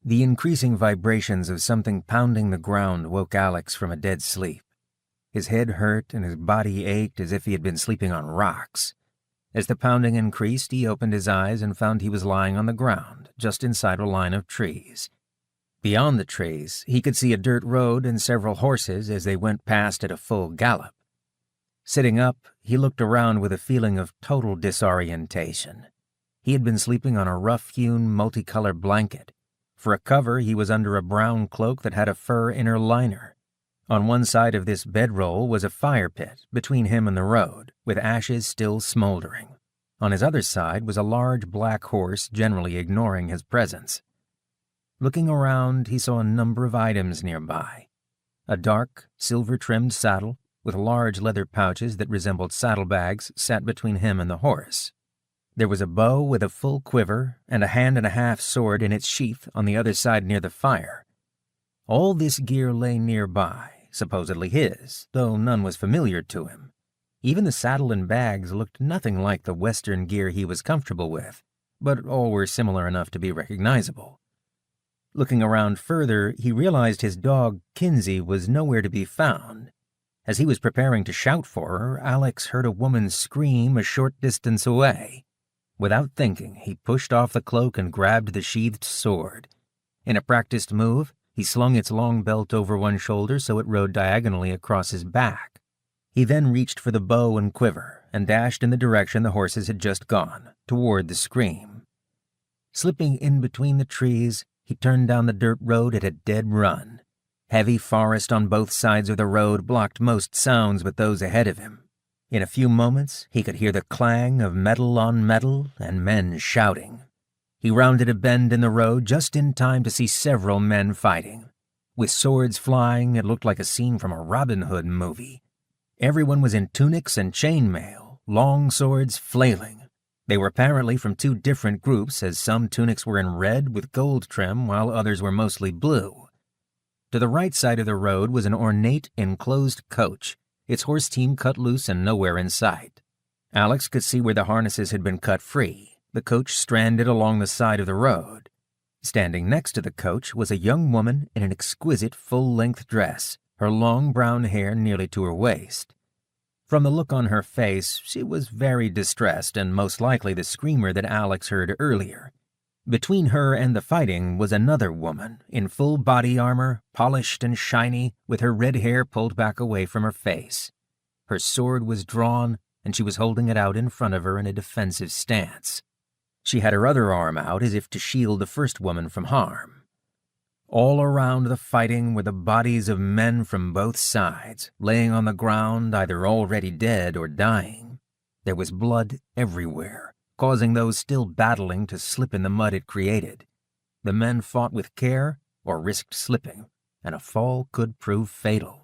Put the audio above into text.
The increasing vibrations of something pounding the ground woke Alex from a dead sleep. His head hurt and his body ached as if he had been sleeping on rocks. As the pounding increased, he opened his eyes and found he was lying on the ground, just inside a line of trees. Beyond the trees, he could see a dirt road and several horses as they went past at a full gallop. Sitting up, he looked around with a feeling of total disorientation. He had been sleeping on a rough-hewn, multicolored blanket. For a cover, he was under a brown cloak that had a fur inner liner. On one side of this bedroll was a fire pit between him and the road, with ashes still smoldering. On his other side was a large black horse generally ignoring his presence. Looking around, he saw a number of items nearby. A dark, silver-trimmed saddle with large leather pouches that resembled saddlebags sat between him and the horse. There was a bow with a full quiver and a hand-and-a-half sword in its sheath on the other side near the fire. All this gear lay nearby, supposedly his, though none was familiar to him. Even the saddle and bags looked nothing like the Western gear he was comfortable with, but all were similar enough to be recognizable. Looking around further, he realized his dog, Kinsey, was nowhere to be found. As he was preparing to shout for her, Alex heard a woman scream a short distance away. Without thinking, he pushed off the cloak and grabbed the sheathed sword. In a practiced move, he slung its long belt over one shoulder so it rode diagonally across his back. He then reached for the bow and quiver and dashed in the direction the horses had just gone, toward the scream. Slipping in between the trees, he turned down the dirt road at a dead run. Heavy forest on both sides of the road blocked most sounds but those ahead of him. In a few moments, he could hear the clang of metal on metal and men shouting. He rounded a bend in the road just in time to see several men fighting. With swords flying, it looked like a scene from a Robin Hood movie. Everyone was in tunics and chainmail, long swords flailing. They were apparently from two different groups, as some tunics were in red with gold trim while others were mostly blue. To the right side of the road was an ornate, enclosed coach, its horse team cut loose and nowhere in sight. Alex could see where the harnesses had been cut free, the coach stranded along the side of the road. Standing next to the coach was a young woman in an exquisite full-length dress, her long brown hair nearly to her waist. From the look on her face, she was very distressed and most likely the screamer that Alex heard earlier. Between her and the fighting was another woman, in full body armor, polished and shiny, with her red hair pulled back away from her face. Her sword was drawn, and she was holding it out in front of her in a defensive stance. She had her other arm out as if to shield the first woman from harm. All around the fighting were the bodies of men from both sides, laying on the ground either already dead or dying. There was blood everywhere, causing those still battling to slip in the mud it created. The men fought with care or risked slipping, and a fall could prove fatal.